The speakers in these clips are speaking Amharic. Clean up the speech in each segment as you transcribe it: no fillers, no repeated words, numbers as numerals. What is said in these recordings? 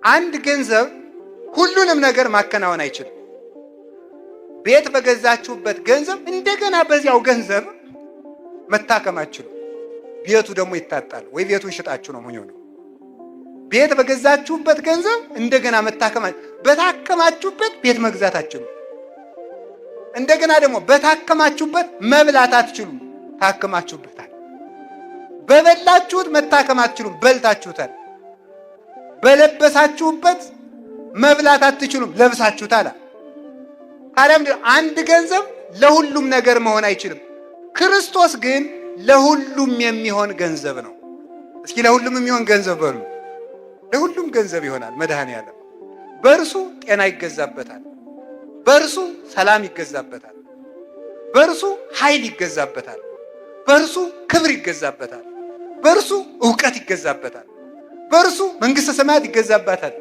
አንድ ገንዘብ ሁሉንም ነገር ማከናወን አይችልም። ቤት በገዛችሁበት ገንዘብ እንደገና በዚያው ገንዘብ መታከም አትችሉም። ቤቱ ደግሞ ይታጣል ወይ ቤቱን ሽጣችሁ ነው የሚሆነው። ቤት በገዛችሁበት ገንዘብ እንደገና መታከም በታከማችሁበት ቤት መግዛት አትችሉም። እንደገና ደግሞ በታከማችሁበት መብላት አትችሉም። ታከማችሁበታል። በበላችሁት መታከም አትችሉም። በልታችሁታል። በለበሳችሁበት መብላት አትችሉም። ለብሳችሁታል። ታዲያ አንድ ገንዘብ ለሁሉም ነገር መሆን አይችልም። ክርስቶስ ግን ለሁሉም የሚሆን ገንዘብ ነው። እስኪ ለሁሉም የሚሆን ገንዘብ በሉ። ለሁሉም ገንዘብ ይሆናል። መድኃኔዓለም በእርሱ ጤና ይገዛበታል። በእርሱ ሰላም ይገዛበታል። በእርሱ ኃይል ይገዛበታል። በእርሱ ክብር ይገዛበታል። በእርሱ ዕውቀት ይገዛበታል። በእርሱ መንግሥተ ሰማያት ይገዛበታል።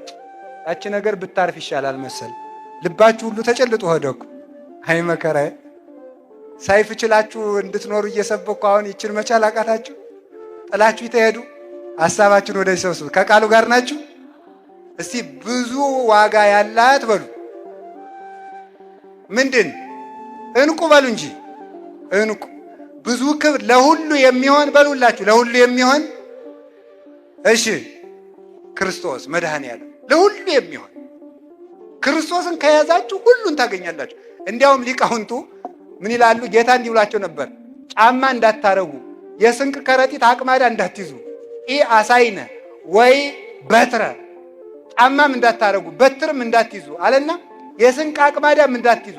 ያቺ ነገር ብታርፍ ይሻላል መሰል። ልባችሁ ሁሉ ተጨልጦ ሄደኩ። አይ መከራዬ! ሰይፍ ችላችሁ እንድትኖሩ እየሰበኩ አሁን ይችን መቻል አቃታችሁ? ጥላችሁ ይተሄዱ። ሐሳባችሁን ወደ ሰብስቡ። ከቃሉ ጋር ናችሁ? እስቲ ብዙ ዋጋ ያላት በሉ። ምንድን? እንቁ በሉ እንጂ እንቁ። ብዙ ክብር ለሁሉ የሚሆን በሉላችሁ። ለሁሉ የሚሆን እሺ፣ ክርስቶስ መድኃኔዓለም ለሁሉ የሚሆን ክርስቶስን ከያዛችሁ ሁሉን ታገኛላችሁ። እንዲያውም ሊቃውንቱ ምን ይላሉ? ጌታ እንዲህ ብሏቸው ነበር። ጫማ እንዳታረጉ፣ የስንቅ ከረጢት አቅማዳ እንዳትይዙ፣ አሳይነ ወይ በትረ፣ ጫማም እንዳታረጉ በትርም እንዳትይዙ አለና የስንቅ አቅማዳም እንዳትይዙ፣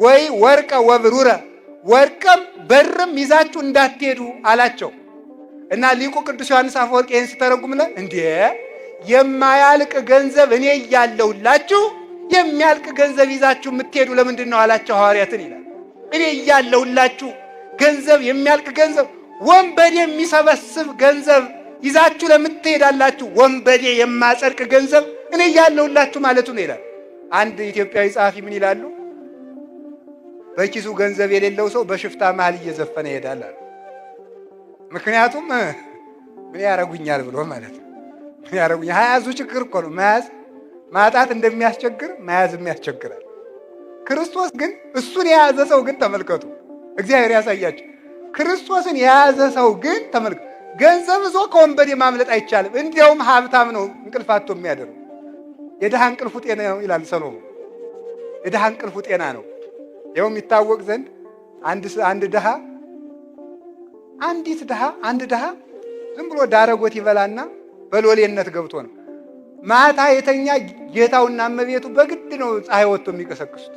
ወይ ወርቀ ወብሩረ፣ ወርቅም በርም ይዛችሁ እንዳትሄዱ አላቸው። እና ሊቁ ቅዱስ ዮሐንስ አፈወርቅ ይህን ሲተረጉምልን እንዴ የማያልቅ ገንዘብ እኔ እያለሁላችሁ የሚያልቅ ገንዘብ ይዛችሁ የምትሄዱ ለምንድን ነው አላቸው ሐዋርያትን ይላል። እኔ እያለሁላችሁ ገንዘብ የሚያልቅ ገንዘብ ወንበዴ የሚሰበስብ ገንዘብ ይዛችሁ ለምትሄዳላችሁ? ወንበዴ የማጸድቅ ገንዘብ እኔ እያለሁላችሁ ማለቱ ነው ይላል። አንድ ኢትዮጵያዊ ጸሐፊ ምን ይላሉ? በኪሱ ገንዘብ የሌለው ሰው በሽፍታ መሃል እየዘፈነ ይሄዳል አሉ። ምክንያቱም ምን ያረጉኛል ብሎ ማለት ነው። ምን ያረጉኛል? ሀያዙ ችግር እኮ ነው። መያዝ ማጣት እንደሚያስቸግር መያዝም ያስቸግራል። ክርስቶስ ግን እሱን የያዘ ሰው ግን ተመልከቱ፣ እግዚአብሔር ያሳያችሁ። ክርስቶስን የያዘ ሰው ግን ተመልከቱ፣ ገንዘብ ይዞ ከወንበዴ ማምለጥ አይቻልም። እንዲያውም ሀብታም ነው እንቅልፋቶ የሚያደርግ። የድሃ እንቅልፉ ጤና ነው ይላል ሰሎሞን። የድሃ እንቅልፉ ጤና ነው። ይኸው የሚታወቅ ዘንድ አንድ ድሃ አንድ ድሃ ዝም ብሎ ዳረጎት ይበላና በሎሌነት ገብቶ ነው ማታ የተኛ ጌታውና እመቤቱ በግድ ነው ፀሐይ ወጥቶ የሚቀሰቅሱት።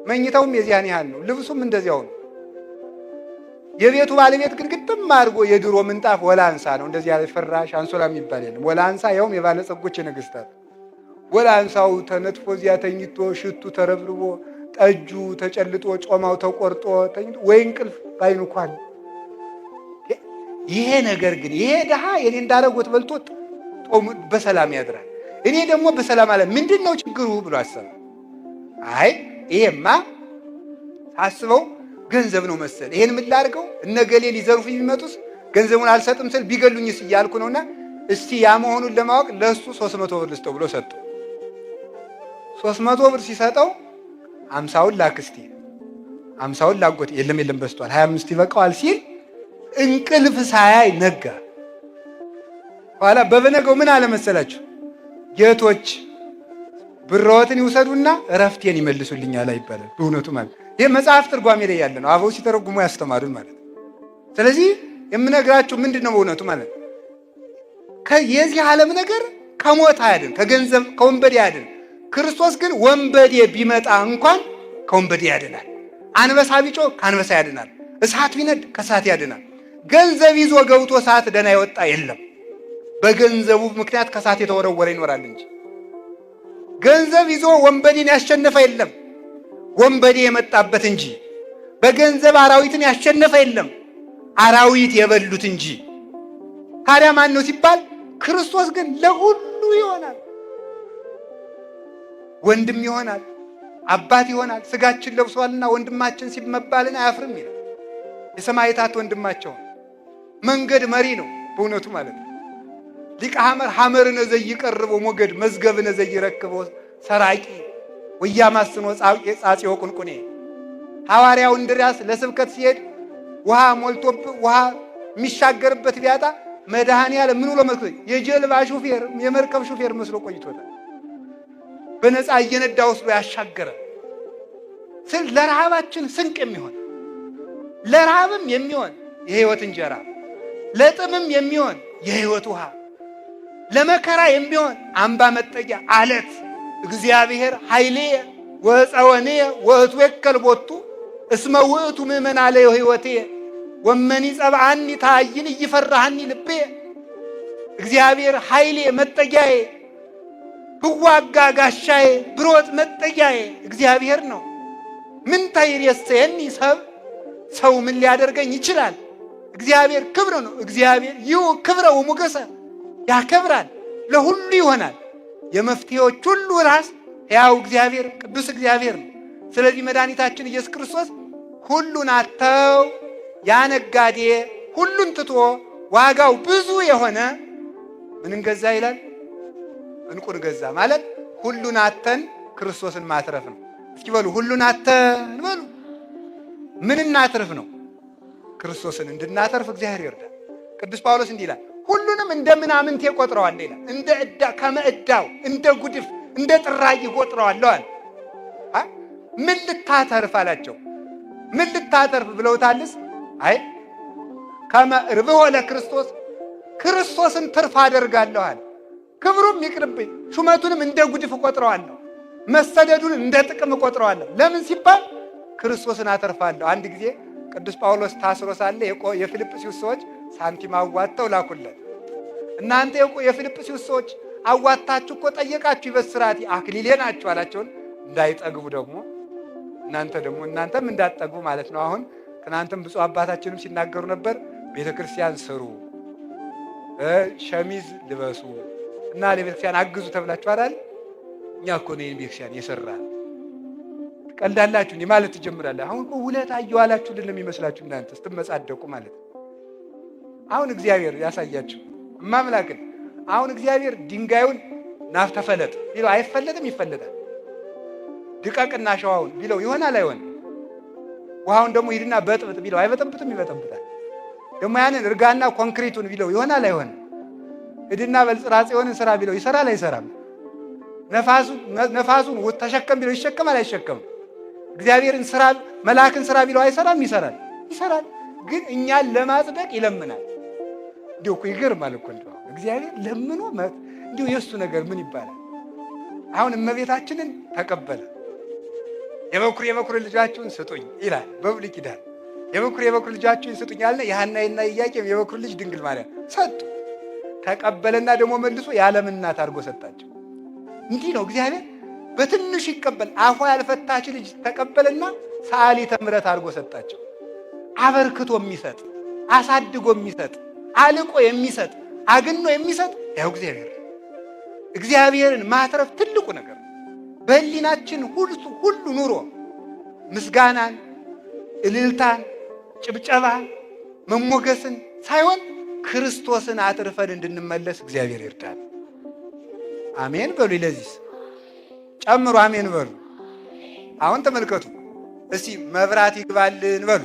መኝታውም የዚያን ያህል ነው፣ ልብሱም እንደዚያው ነው። የቤቱ ባለቤት ግን ግጥም አድርጎ የድሮ ምንጣፍ ወላንሳ ነው። እንደዚህ ያለ ፍራሽ አንሶላ የሚባል የለም። ወላንሳ ያውም የባለጸጎች የነገስታት ወላንሳው ተነጥፎ እዚያ ተኝቶ ሽቱ ተረብርቦ ጠጁ ተጨልጦ ጮማው ተቆርጦ ተኝቶ ወይ እንቅልፍ ባይኑ እንኳን። ይሄ ነገር ግን ይሄ ድሃ የኔ እንዳረጎት በልቶ በሰላም ያድራል፣ እኔ ደግሞ በሰላም አለ። ምንድን ነው ችግሩ ብሎ አሰበ። አይ ይሄማ ሳስበው ገንዘብ ነው መሰል። ይሄን ምን ላድርገው? እነገሌ ሊዘርፉ የሚመጡስ ገንዘቡን አልሰጥም ስል ቢገሉኝስ እያልኩ ነውና እስቲ ያ መሆኑን ለማወቅ ለሱ 300 ብር ልስጠው ብሎ ሰጠው። 300 ብር ሲሰጠው 50ውን ላክስቲ 50ውን ላጎት የለም በስቷል 25 ይበቃዋል ሲል እንቅልፍ ሳያይ ነጋ። ኋላ በበነገው ምን አለ መሰላችሁ? ጌቶች ብሮትን ይውሰዱና እረፍቴን ይመልሱልኛል አይባልም። በእውነቱ ማለት ይሄ መጽሐፍ ትርጓሜ ላይ ያለ ነው። አበው ሲተረጉሙ ያስተማሩን ማለት ነው። ስለዚህ የምነግራችሁ ምንድን ነው በእውነቱ ማለት የዚህ ዓለም ነገር ከሞት አያድን፣ ከገንዘብ ከወንበዴ አያድን። ክርስቶስ ግን ወንበዴ ቢመጣ እንኳን ከወንበዴ ያድናል። አንበሳ ቢጮህ ከአንበሳ ያድናል። እሳት ቢነድ ከእሳት ያድናል። ገንዘብ ይዞ ገብቶ እሳት ደህና የወጣ የለም። በገንዘቡ ምክንያት ከእሳት የተወረወረ ይኖራል እንጂ ገንዘብ ይዞ ወንበዴን ያሸነፈ የለም። ወንበዴ የመጣበት እንጂ በገንዘብ አራዊትን ያሸነፈ የለም። አራዊት የበሉት እንጂ። ታዲያ ማን ነው ሲባል ክርስቶስ ግን ለሁሉ ይሆናል። ወንድም ይሆናል፣ አባት ይሆናል። ስጋችን ለብሷልና ወንድማችን ሲመባልን አያፍርም ይላል። የሰማዕታት ወንድማቸው መንገድ መሪ ነው በእውነቱ ማለት ነው። ሊቀ ሐመር ሐመርነ ዘይቀርበው ሞገድ መዝገብነ ዘይረክበው ሰራቂ ወያማስኖ ጻጽዮ ቁልቁኔ። ሐዋርያው እንድርያስ ለስብከት ሲሄድ ውሃ ሞልቶብ ውሃ የሚሻገርበት ቢያጣ መድኃኔዓለም ምን ብሎ መስሎ የጀልባ ሹፌር የመርከብ ሹፌር መስሎ ቆይቶታል። በነፃ እየነዳ ወስዶ ያሻገረ ስል ለረሃባችን ስንቅ የሚሆን ለረሃብም የሚሆን የሕይወት እንጀራ፣ ለጥምም የሚሆን የሕይወት ውሃ፣ ለመከራ የሚሆን አምባ መጠጊያ አለት እግዚአብሔር ኃይሌየ ወፀወኔየ ወእትወከል ቦቱ እስመ ውእቱ ምእመን አለየ ሕይወቴየ ወመኒ ጸብአኒ ታይን እይፈራሃኒ ልቤ። እግዚአብሔር ኃይሌ መጠጊያዬ፣ ብዋጋ ጋሻዬ፣ ብሮጥ መጠጊያዬ እግዚአብሔር ነው። ምን ታይሬሰየኒ ሰብ፣ ሰው ምን ሊያደርገኝ ይችላል? እግዚአብሔር ክብር ነው። እግዚአብሔር ይሁ ክብረ ወሞገሰ፣ ያከብራል፣ ለሁሉ ይሆናል። የመፍትሄዎች ሁሉ ራስ ሕያው እግዚአብሔር ቅዱስ እግዚአብሔር ነው። ስለዚህ መድኃኒታችን ኢየሱስ ክርስቶስ ሁሉን አተው ያ ነጋዴ ሁሉን ትቶ ዋጋው ብዙ የሆነ ምንን ገዛ ይላል? እንቁን ገዛ ማለት ሁሉን አተን ክርስቶስን ማትረፍ ነው። እስኪ በሉ ሁሉን አተን በሉ። ምን እናትርፍ ነው? ክርስቶስን እንድናተርፍ እግዚአብሔር ይርዳል። ቅዱስ ጳውሎስ እንዲህ ይላል፣ ሁሉንም እንደ ምናምንቴ ቆጥረዋለሁ ይላል። እንደ ዕዳ ከመዕዳው እንደ ጉድፍ እንደ ጥራጊ ቆጥረዋለሁ አለ። ምን ልታተርፍ አላቸው። ምን ልታተርፍ ብለውታልስ? አይ ከመ ርብሖ ለክርስቶስ፣ ክርስቶስን ትርፍ አደርጋለሁ አለ። ክብሩም ይቅርብኝ፣ ሹመቱንም እንደ ጉድፍ እቆጥረዋለሁ፣ መሰደዱን እንደ ጥቅም እቆጥረዋለሁ። ለምን ሲባል ክርስቶስን አተርፋለሁ። አንድ ጊዜ ቅዱስ ጳውሎስ ታስሮ ሳለ የፊልጵስዩስ ሰዎች ሳንቲም አዋጥተው ላኩለት። እናንተ የፊልጵስዩስ ሰዎች አዋጥታችሁ እኮ ጠየቃችሁ ይበስራቲ አክሊሌ ናችሁ አላቸውን። እንዳይጠግቡ ደግሞ እናንተም እንዳትጠግቡ ማለት ነው። አሁን ትናንትም ብፁዕ አባታችንም ሲናገሩ ነበር። ቤተ ክርስቲያን ስሩ፣ ሸሚዝ ልበሱ እና ለቤተ ክርስቲያን አግዙ ተብላችሁ አይደል? እኛ እኮ ነው ቤተ ክርስቲያን የሰራን። ቀልዳላችሁ እንዴ ማለት ትጀምራለህ። አሁን እኮ ውለታ እየዋላችሁልን ነው የሚመስላችሁ እናንተ ስትመጻደቁ ማለት። አሁን እግዚአብሔር ያሳያችሁ እማምላክን። አሁን እግዚአብሔር ድንጋዩን ናፍተ ፈለጥ ቢለው አይፈለጥም? ይፈለጣል። ድቀቅና ሸዋውን ቢለው ይሆናል? አይሆንም? ውሃውን ደግሞ ሂድና በጥብጥ ቢለው አይበጠብጥም? ይበጠብጣል። ደግሞ ያንን እርጋና ኮንክሪቱን ቢለው ይሆናል? አይሆንም? ሂድና በልጽራጽዮንን ስራ ቢለው ይሰራል? አይሰራም? ነፋሱን ተሸከም ቢለው ይሸከማል? አይሸከምም? እግዚአብሔርን ስራ መልአክን ስራ ቢለው አይሰራም? ይሰራል? ይሰራል። ግን እኛን ለማጽደቅ ይለምናል። እንዲሁ እኮ ይገርማል እኮ እንደው እግዚአብሔር ለምኖ እንዲሁ የእሱ ነገር ምን ይባላል? አሁን እመቤታችንን ተቀበለ። የበኩር ልጃችሁን ስጡኝ ይላል በብሉይ ኪዳን። የበኩር ልጃችሁን ስጡኝ ያለ የሐናና ኢያቄም የበኩር ልጅ ድንግል ማርያም ሰጡ። ተቀበለና ደግሞ መልሶ የዓለም እናት አድርጎ ሰጣቸው። እንዲህ ነው እግዚአብሔር በትንሹ ይቀበል። አፏ ያልፈታች ልጅ ተቀበለና ሰዓሊተ ምሕረት አድርጎ ሰጣቸው። አበርክቶ የሚሰጥ አሳድጎ የሚሰጥ አልቆ የሚሰጥ አግኖ የሚሰጥ ያው እግዚአብሔርን ማትረፍ ትልቁ ነገር ነው። በሕሊናችን ሁሉ ኑሮ ምስጋናን፣ እልልታን፣ ጭብጨባን፣ መሞገስን ሳይሆን ክርስቶስን አትርፈን እንድንመለስ እግዚአብሔር ይርዳል። አሜን በሉ። ለዚህ ጨምሩ አሜን በሉ። አሁን ተመልከቱ እስቲ መብራት ይግባልን በሉ።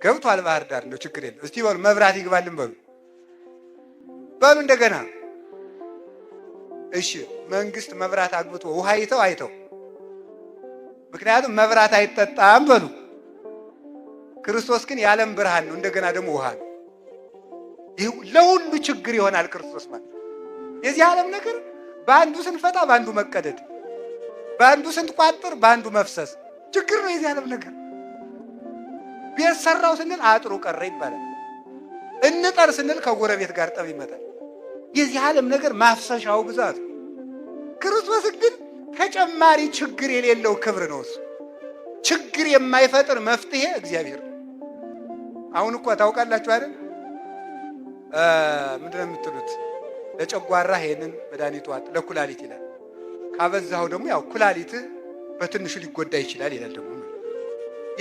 ገብቷል ባህር ዳር ነው ችግር የለም። እስቲ በሉ መብራት ይግባልን በሉ በሉ እንደገና። እሺ መንግስት መብራት አግብቶ ውሃ አይተው ምክንያቱም መብራት አይጠጣም በሉ። ክርስቶስ ግን የዓለም ብርሃን ነው፣ እንደገና ደግሞ ውሃ ነው። ይህ ለሁሉ ችግር ይሆናል ክርስቶስ ማለት። የዚህ ዓለም ነገር በአንዱ ስንፈታ በአንዱ መቀደድ፣ በአንዱ ስንቋጥር በአንዱ መፍሰስ ችግር ነው የዚህ ዓለም ነገር። ቤት ሰራው ስንል አጥሩ ቀረ ይባላል። እንጠር ስንል ከጎረቤት ጋር ጠብ ይመጣል። የዚህ ዓለም ነገር ማፍሰሻው ብዛት። ክርስቶስ ግን ተጨማሪ ችግር የሌለው ክብር ነው። እሱ ችግር የማይፈጥር መፍትሄ እግዚአብሔር ነው። አሁን እኮ ታውቃላችሁ አይደል? ምንድን ነው የምትሉት? ለጨጓራ ይሄንን መድኃኒቱ ዋጥ፣ ለኩላሊት ይላል። ካበዛው ደግሞ ያው ኩላሊትህ በትንሹ ሊጎዳ ይችላል ይላል። ደግሞ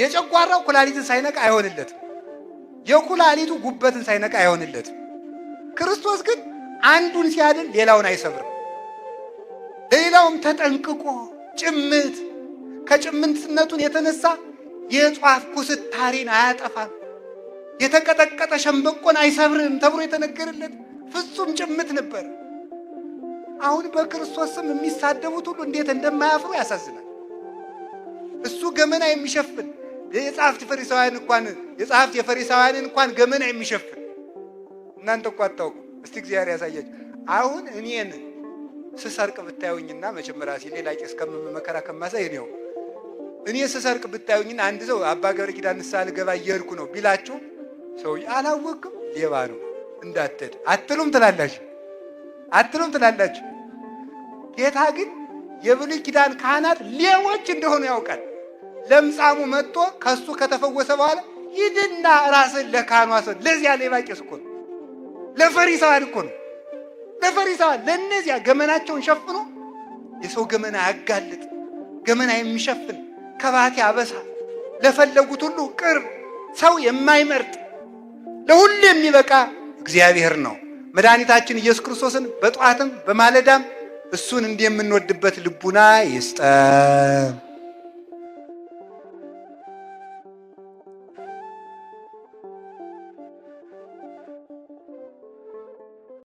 የጨጓራው ኩላሊትን ሳይነካ አይሆንለትም። የኩላሊቱ ጉበትን ሳይነካ አይሆንለትም። ክርስቶስ ግን አንዱን ሲያድን ሌላውን አይሰብርም። ሌላውም ተጠንቅቆ ጭምት ከጭምትነቱን የተነሳ የጧፍ ኩስታሪን አያጠፋም፣ የተቀጠቀጠ ሸምበቆን አይሰብርም ተብሎ የተነገረለት ፍጹም ጭምት ነበር። አሁን በክርስቶስ ስም የሚሳደቡት ሁሉ እንዴት እንደማያፍሩ ያሳዝናል። እሱ ገመና የሚሸፍን የጸሐፍት የፈሪሳውያንን እንኳን ገመና የሚሸፍን እናንተ እኮ አታውቁ። እስቲ እግዚአብሔር ያሳያችሁ። አሁን እኔን ስሰርቅ ብታዩኝና መጀመሪያ ሌላ ቄስ ከመከራ ከማሳይ ነው። እኔ ስሰርቅ ብታዩኝና አንድ ሰው አባ ገብረ ኪዳን ንስሐ ልገባ እየሄድኩ ነው ቢላችሁ ሰው አላወቅም ሌባ ነው እንዳትሄድ አትሉም ትላላችሁ። ጌታ ግን የብሉይ ኪዳን ካህናት ሌቦች እንደሆኑ ያውቃል። ለምጻሙ መጥቶ ከሱ ከተፈወሰ በኋላ ሂድና ራስን ለካህኑ አሰጥ። ለዚያ ሌባ ቄስ እኮ ነው፣ ለፈሪሳውያን እኮ ነው። ለፈሪሳውያን ለእነዚያ ገመናቸውን ሸፍኖ የሰው ገመና ያጋልጥ ገመና የሚሸፍን ከባቴ አበሳ ለፈለጉት ሁሉ ቅርብ ሰው የማይመርጥ ለሁሉ የሚበቃ እግዚአብሔር ነው። መድኃኒታችን ኢየሱስ ክርስቶስን በጠዋትም በማለዳም እሱን እንደምንወድበት ልቡና ይስጠን።